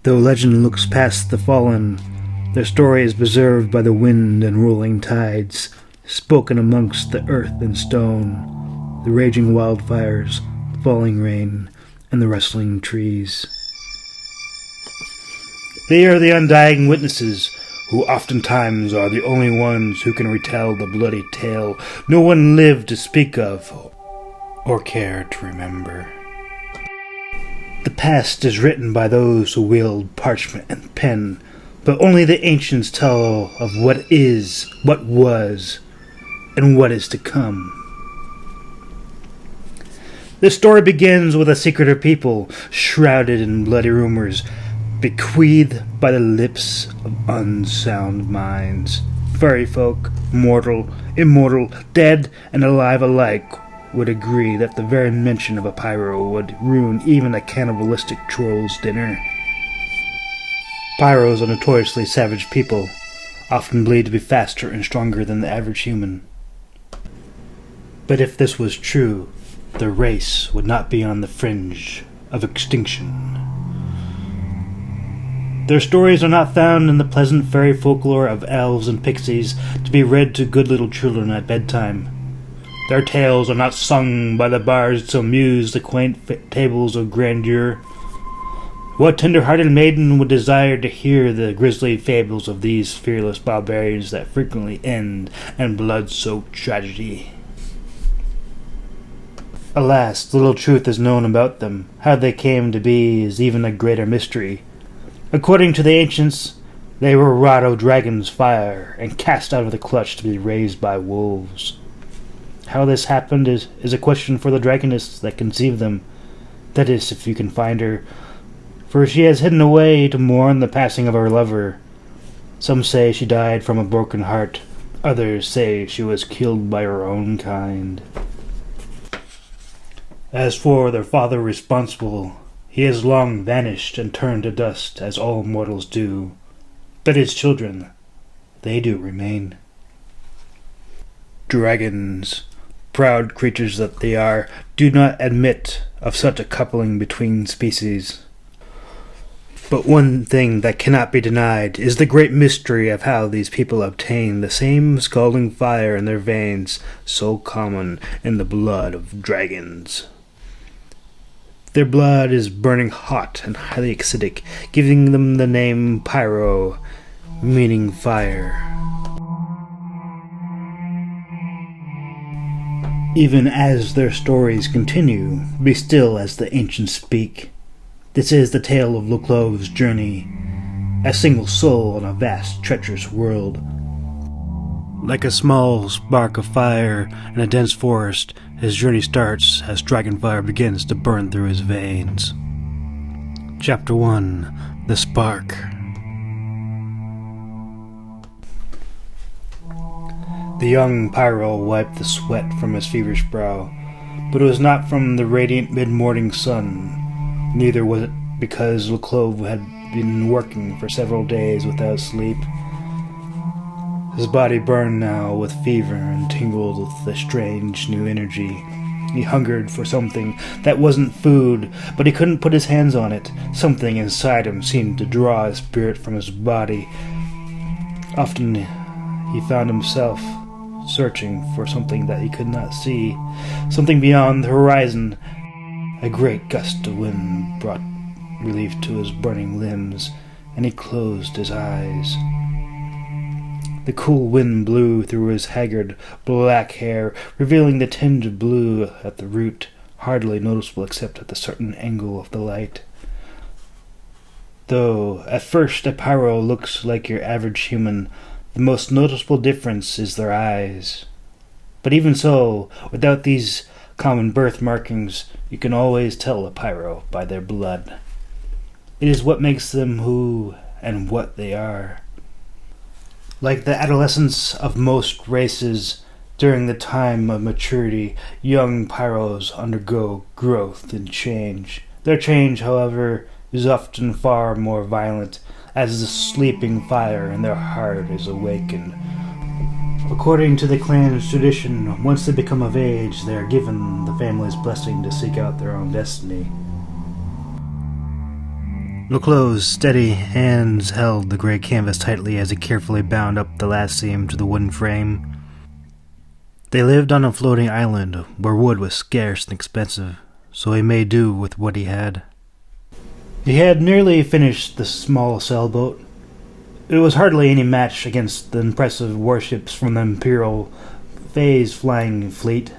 Though legend looks past the fallen, their story is preserved by the wind and rolling tides, spoken amongst the earth and stone, the raging wildfires, the falling rain, and the rustling trees. They are the undying witnesses, who oftentimes are the only ones who can retell the bloody tale no one lived to speak of or care to remember. The past is written by those who wield parchment and pen, but only the ancients tell of what is, what was, and what is to come. This story begins with a secretive people, shrouded in bloody rumors, bequeathed by the lips of unsound minds. Fairy folk, mortal, immortal, dead, and alive alike, would agree that the very mention of a pyro would ruin even a cannibalistic troll's dinner. Pyros are notoriously savage people, often believed to be faster and stronger than the average human. But if this was true, the race would not be on the fringe of extinction. Their stories are not found in the pleasant fairy folklore of elves and pixies to be read to good little children at bedtime. Their tales are not sung by the bards to amuse the quaint tables of grandeur. What tender-hearted maiden would desire to hear the grisly fables of these fearless barbarians that frequently end in blood-soaked tragedy? Alas, little truth is known about them. How they came to be is even a greater mystery. According to the ancients, they were wrought of dragon's fire and cast out of the clutch to be raised by wolves. How this happened is a question for the dragonists that conceive them. That is, if you can find her, for she has hidden away to mourn the passing of her lover. Some say she died from a broken heart. Others say she was killed by her own kind. As for their father responsible, he has long vanished and turned to dust, as all mortals do. But his children, they do remain. Dragons, proud creatures that they are, do not admit of such a coupling between species. But one thing that cannot be denied is the great mystery of how these people obtain the same scalding fire in their veins so common in the blood of dragons. Their blood is burning hot and highly acidic, giving them the name pyro, meaning fire. Even as their stories continue, be still as the ancients speak. This is the tale of Loclove's journey, a single soul in a vast, treacherous world. Like a small spark of fire in a dense forest, his journey starts as dragonfire begins to burn through his veins. Chapter 1. The Spark. The young pyro wiped the sweat from his feverish brow, but it was not from the radiant mid-morning sun. Neither was it because Loclove had been working for several days without sleep. His body burned now with fever and tingled with a strange new energy. He hungered for something that wasn't food, but he couldn't put his hands on it. Something inside him seemed to draw his spirit from his body. Often he found himself searching for something that he could not see, something beyond the horizon. A great gust of wind brought relief to his burning limbs, and he closed his eyes. The cool wind blew through his haggard, black hair, revealing the tinge of blue at the root, hardly noticeable except at a certain angle of the light. Though at first a pyro looks like your average human, the most noticeable difference is their eyes. But even so, without these common birth markings, you can always tell a pyro by their blood. It is what makes them who and what they are. Like the adolescence of most races, during the time of maturity, young pyros undergo growth and change. Their change, however, is often far more violent, as the sleeping fire in their heart is awakened. According to the clan's tradition, once they become of age, they are given the family's blessing to seek out their own destiny. Leclose's steady hands held the gray canvas tightly as he carefully bound up the last seam to the wooden frame. They lived on a floating island where wood was scarce and expensive, so he made do with what he had. He had nearly finished the small sailboat. It was hardly any match against the impressive warships from the Imperial Phase flying fleet.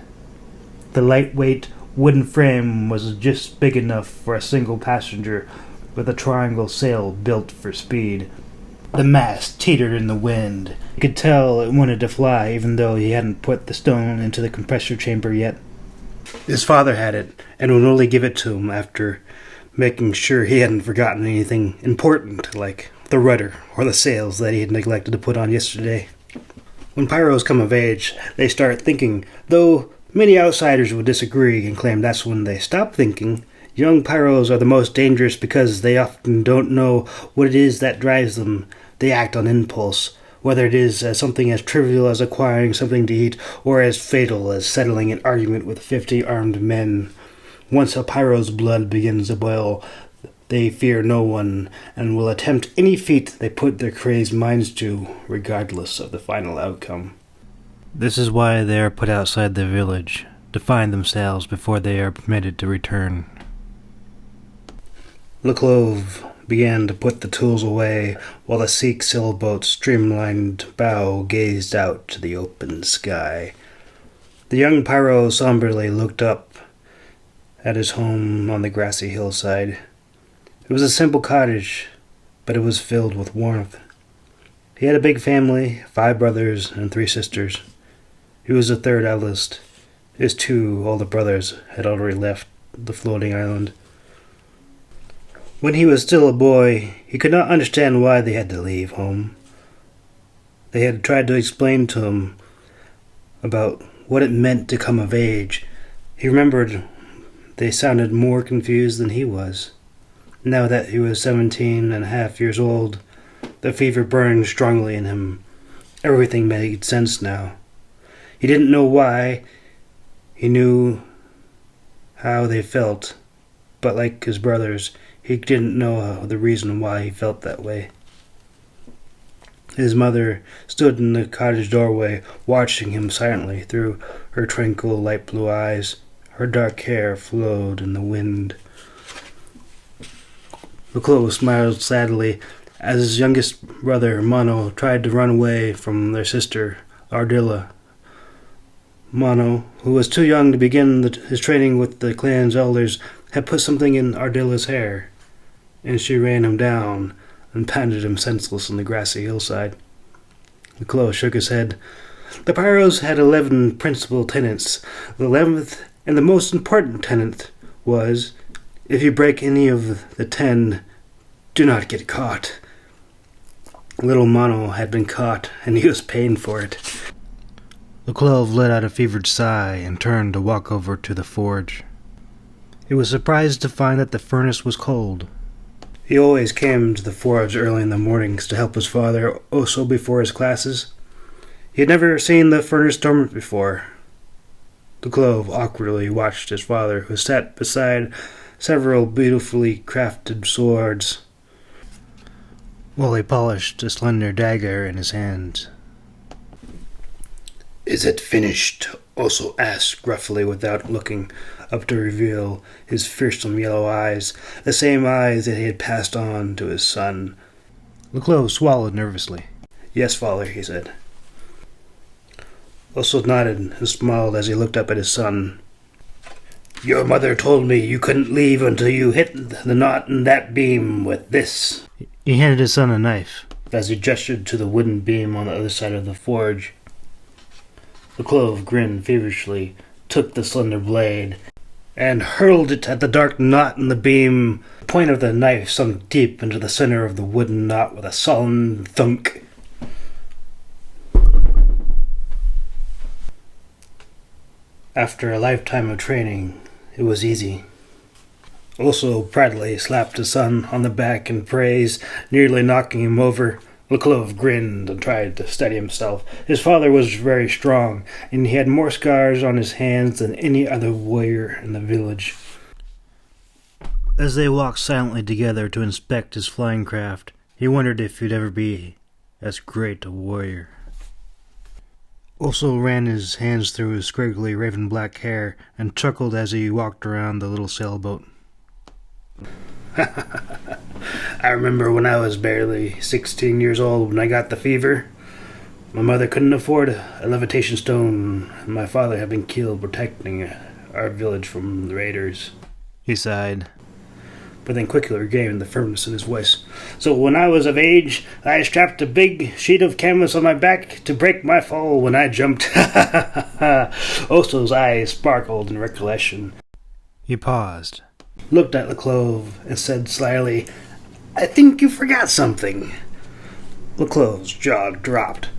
The lightweight wooden frame was just big enough for a single passenger, with a triangle sail built for speed. The mast teetered in the wind. You could tell it wanted to fly, even though he hadn't put the stone into the compressor chamber yet. His father had it, and would only give it to him after making sure he hadn't forgotten anything important, like the rudder or the sails that he had neglected to put on yesterday. When pyros come of age, they start thinking, though many outsiders would disagree and claim that's when they stop thinking. Young pyros are the most dangerous because they often don't know what it is that drives them. They act on impulse, whether it is something as trivial as acquiring something to eat or as fatal as settling an argument with 50 armed men. Once a pyro's blood begins to boil, they fear no one and will attempt any feat they put their crazed minds to, regardless of the final outcome. This is why they are put outside the village, to find themselves before they are permitted to return. Leclove began to put the tools away while the Sikh sailboat's streamlined bow gazed out to the open sky. The young pyro somberly looked up at his home on the grassy hillside. It was a simple cottage, but it was filled with warmth. He had a big family, 5 brothers and 3 sisters. He was the 3rd eldest. His 2 older brothers had already left the floating island. When he was still a boy, he could not understand why they had to leave home. They had tried to explain to him about what it meant to come of age. He remembered they sounded more confused than he was. Now that he was 17.5 years old, the fever burned strongly in him. Everything made sense now. He didn't know why. He knew how they felt, but like his brothers, he didn't know the reason why he felt that way. His mother stood in the cottage doorway, watching him silently through her tranquil light blue eyes. Her dark hair flowed in the wind. Leclove smiled sadly as his youngest brother, Mono, tried to run away from their sister, Ardilla. Mono, who was too young to begin his training with the clan's elders, had put something in Ardilla's hair, and she ran him down and pounded him senseless on the grassy hillside. Leclove shook his head. The pyros had 11 principal tenets. The 11th and the most important tenet was, if you break any of the 10, do not get caught. Little Mono had been caught, and he was paying for it. Leclove let out a fevered sigh and turned to walk over to the forge. He was surprised to find that the furnace was cold. He always came to the forge early in the mornings to help his father also before his classes. He had never seen the furnace dormant before. Leclove awkwardly watched his father, who sat beside several beautifully crafted swords, while he polished a slender dagger in his hand. "Is it finished?" Oso asked gruffly without looking up to reveal his fearsome yellow eyes, the same eyes that he had passed on to his son. Leclove swallowed nervously. "Yes, father," he said. Oso nodded and smiled as he looked up at his son. "Your mother told me you couldn't leave until you hit the knot in that beam with this." He handed his son a knife, as he gestured to the wooden beam on the other side of the forge. Leclove grinned feverishly, took the slender blade, and hurled it at the dark knot in the beam. The point of the knife sunk deep into the center of the wooden knot with a sullen thunk. After a lifetime of training, it was easy. Oso proudly slapped his son on the back in praise, nearly knocking him over. Leclove grinned and tried to steady himself. His father was very strong, and he had more scars on his hands than any other warrior in the village. As they walked silently together to inspect his flying craft, he wondered if he'd ever be as great a warrior. Also ran his hands through his scraggly raven-black hair and chuckled as he walked around the little sailboat. I remember when I was barely 16 years old when I got the fever. My mother couldn't afford a levitation stone, and my father had been killed protecting our village from the raiders. He sighed, but then quickly regained the firmness in his voice. So when I was of age, I strapped a big sheet of canvas on my back to break my fall when I jumped. Oso's eyes sparkled in recollection. He paused, looked at Leclove, and said slyly, I think you forgot something. Leclove's jaw dropped.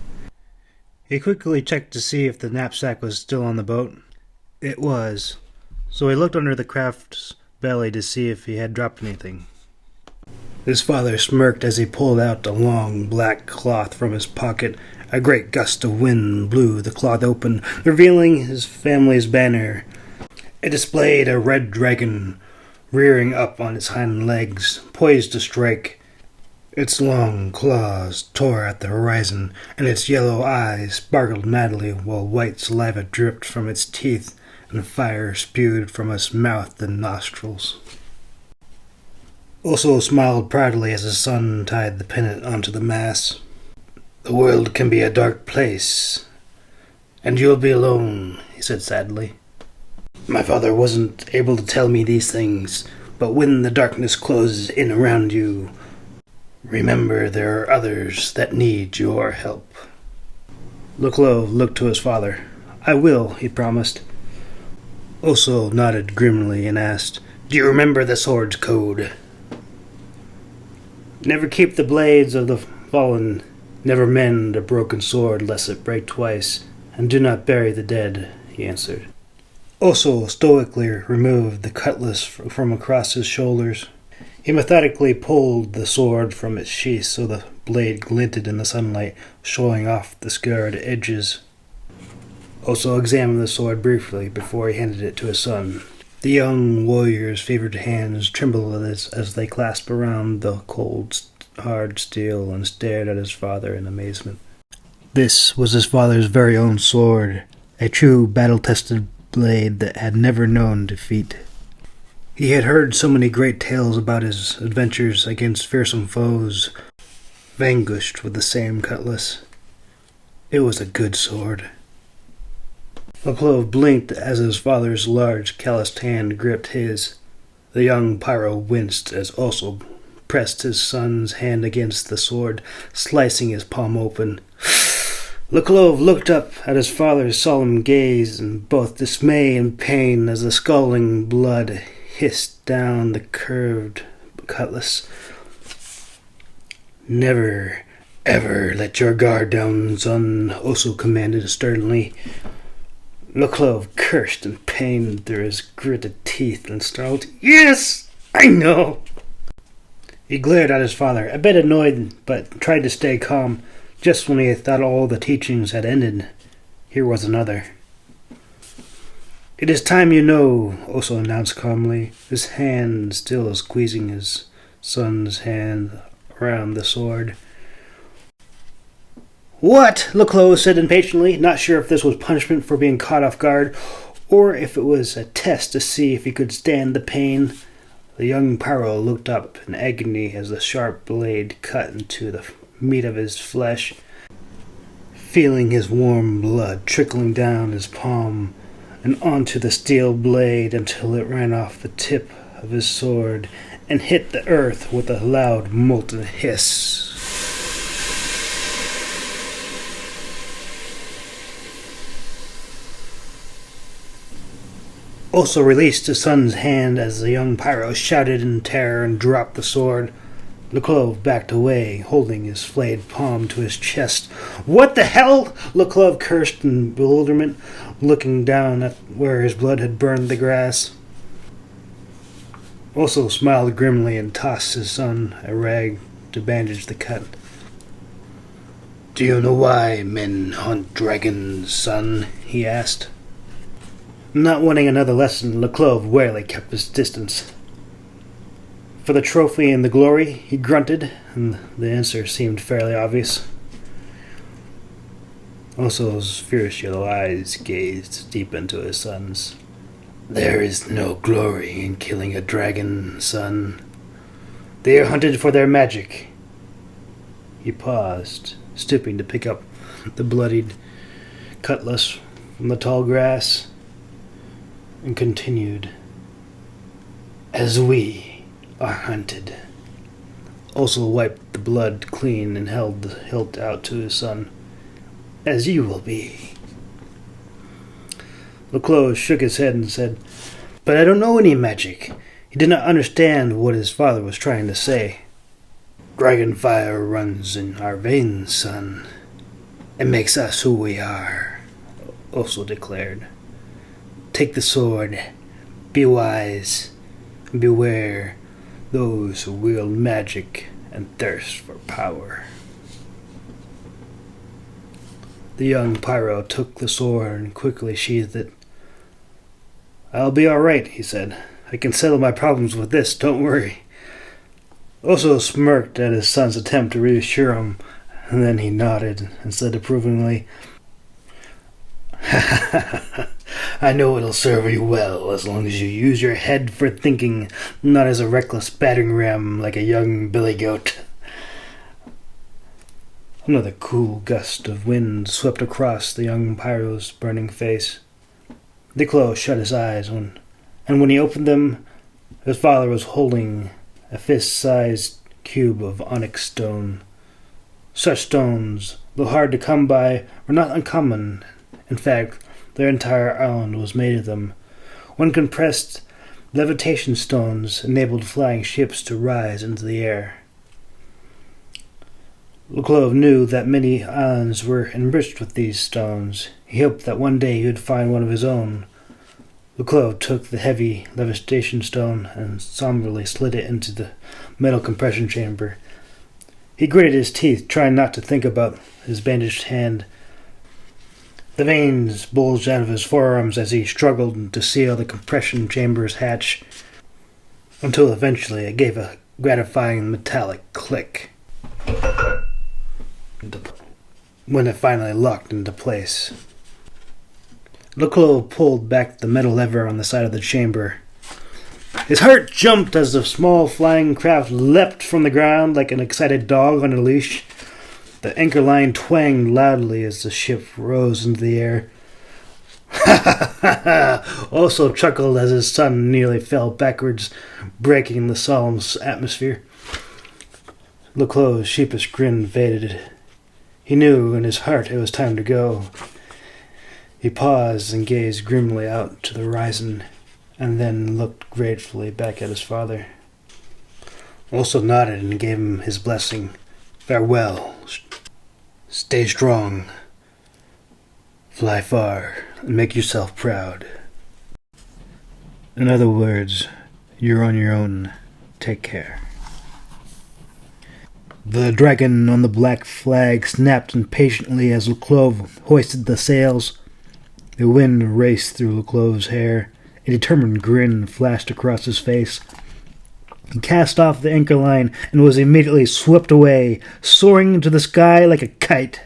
He quickly checked to see if the knapsack was still on the boat. It was, so he looked under the craft's belly to see if he had dropped anything. His father smirked as he pulled out a long black cloth from his pocket. A great gust of wind blew the cloth open, revealing his family's banner. It displayed a red dragon rearing up on its hind legs, poised to strike. Its long claws tore at the horizon, and its yellow eyes sparkled madly while white saliva dripped from its teeth and fire spewed from its mouth and nostrils. Oso smiled proudly as his son tied the pennant onto the mast. The world can be a dark place, and you'll be alone, he said sadly. My father wasn't able to tell me these things, but when the darkness closes in around you, remember there are others that need your help. Leclove looked to his father. I will, he promised. Oso nodded grimly and asked, Do you remember the sword's code? Never keep the blades of the fallen, never mend a broken sword lest it break twice, and do not bury the dead, he answered. Oso stoically removed the cutlass from across his shoulders. He methodically pulled the sword from its sheath so the blade glinted in the sunlight, showing off the scarred edges. Oso examined the sword briefly before he handed it to his son. The young warrior's favored hands trembled as they clasped around the cold, hard steel and stared at his father in amazement. This was his father's very own sword, a true battle-tested blade that had never known defeat. He had heard so many great tales about his adventures against fearsome foes, vanquished with the same cutlass. It was a good sword. Leclove blinked as his father's large, calloused hand gripped his. The young pyro winced as Oso pressed his son's hand against the sword, slicing his palm open. Leclove looked up at his father's solemn gaze in both dismay and pain as the scalding blood hissed down the curved cutlass. Never, ever let your guard down, son, Oso commanded sternly. Leclove cursed in pain through his gritted teeth and snarled, Yes, I know. He glared at his father, a bit annoyed, but tried to stay calm. Just when he thought all the teachings had ended, here was another. It is time you know, Oso announced calmly, his hand still squeezing his son's hand around the sword. What? Leclove said impatiently, not sure if this was punishment for being caught off guard, or if it was a test to see if he could stand the pain. The young pyro looked up in agony as the sharp blade cut into the meat of his flesh, feeling his warm blood trickling down his palm and onto the steel blade until it ran off the tip of his sword and hit the earth with a loud molten hiss. Oso released his son's hand as the young pyro shouted in terror and dropped the sword. Leclove backed away, holding his flayed palm to his chest. What the hell? Leclove cursed in bewilderment, looking down at where his blood had burned the grass. Oso smiled grimly and tossed his son a rag to bandage the cut. Do you know why men hunt dragons, son? He asked. Not wanting another lesson, Leclove warily kept his distance. For the trophy and the glory, he grunted, and the answer seemed fairly obvious. Oso's fierce yellow eyes gazed deep into his son's. There is no glory in killing a dragon, son. They are hunted for their magic. He paused, stooping to pick up the bloodied cutlass from the tall grass, and continued. As we are hunted. Oso wiped the blood clean and held the hilt out to his son. As you will be. Leclos shook his head and said, But I don't know any magic. He did not understand what his father was trying to say. Dragon fire runs in our veins, son. It makes us who we are, Oso declared. Take the sword. Be wise. And beware those who wield magic and thirst for power. The young Pyro took the sword and quickly sheathed it. I'll be all right, he said. I can settle my problems with this, don't worry. Oso smirked at his son's attempt to reassure him, and then he nodded and said approvingly, I know it'll serve you well as long as you use your head for thinking, not as a reckless battering ram like a young billy goat. Another cool gust of wind swept across the young Pyro's burning face. Leclos shut his eyes, and when he opened them, his father was holding a fist-sized cube of onyx stone. Such stones, though hard to come by, were not uncommon. In fact, their entire island was made of them. When compressed, levitation stones enabled flying ships to rise into the air. Leclos knew that many islands were enriched with these stones. He hoped that one day he would find one of his own. Leclos took the heavy levitation stone and somberly slid it into the metal compression chamber. He gritted his teeth, trying not to think about his bandaged hand. The veins bulged out of his forearms as he struggled to seal the compression chamber's hatch, until eventually it gave a gratifying metallic click when it finally locked into place. Leclos pulled back the metal lever on the side of the chamber. His heart jumped as the small flying craft leapt from the ground like an excited dog on a leash. The anchor line twanged loudly as the ship rose into the air. Ha ha ha ha! Also chuckled as his son nearly fell backwards, breaking the solemn atmosphere. Leclos' sheepish grin faded. He knew in his heart it was time to go. He paused and gazed grimly out to the horizon, and then looked gratefully back at his father. Also nodded and gave him his blessing. Farewell. Stay strong. Fly far and make yourself proud. In other words, you're on your own. Take care. The dragon on the black flag snapped impatiently as Leclos hoisted the sails. The wind raced through Leclos' hair. A determined grin flashed across his face. He cast off the anchor line and was immediately swept away, soaring into the sky like a kite.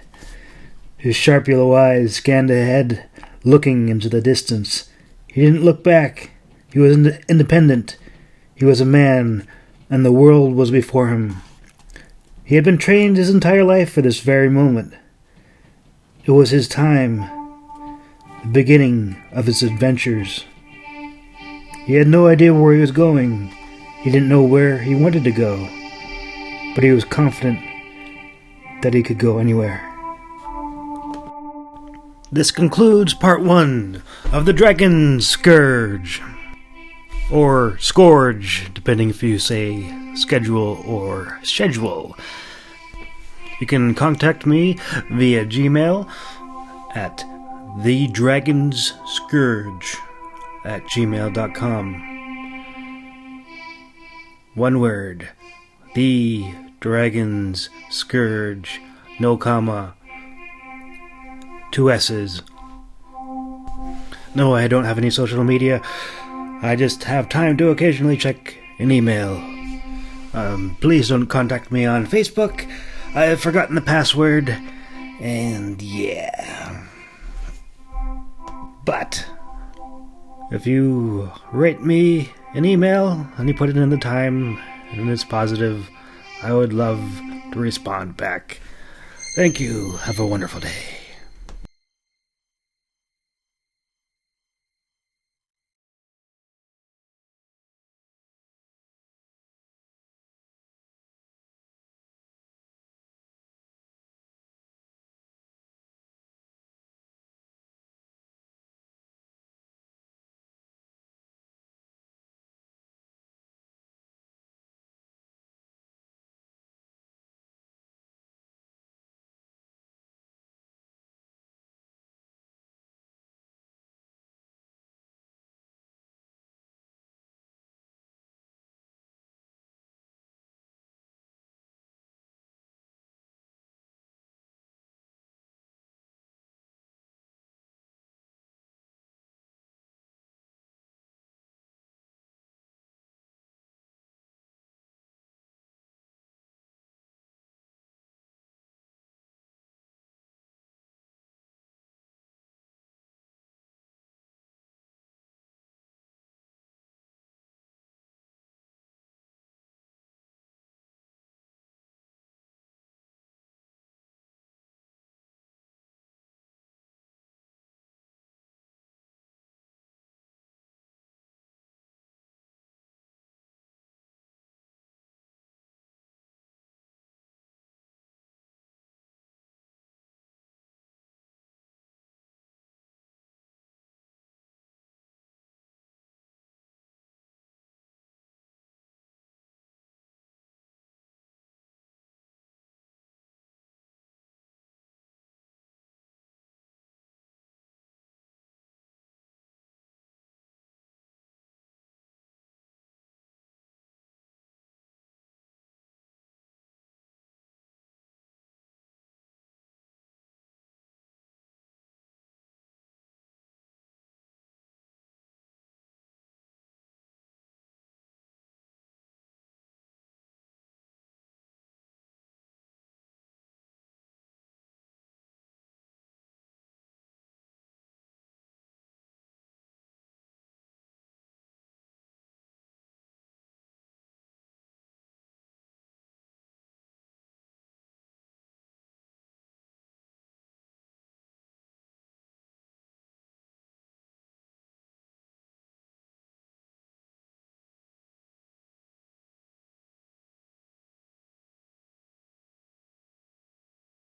His sharp yellow eyes scanned ahead, looking into the distance. He didn't look back. He was independent. He was a man, and the world was before him. He had been trained his entire life for this very moment. It was his time, the beginning of his adventures. He had no idea where he was going. He didn't know where he wanted to go, but he was confident that he could go anywhere. This concludes part 1 of the Dragon Scourge, or Scourge, depending if you say schedule or schedule. You can contact me via Gmail at thedragonsscourge@gmail.com. One word. The Dragon's Scourge. No comma. 2 S's. No, I don't have any social media. I just have time to occasionally check an email. Please don't contact me on Facebook. I've forgotten the password. And yeah. But if you rate me an email and you put it in the time and it's positive, I would love to respond back. Thank you. Have a wonderful day.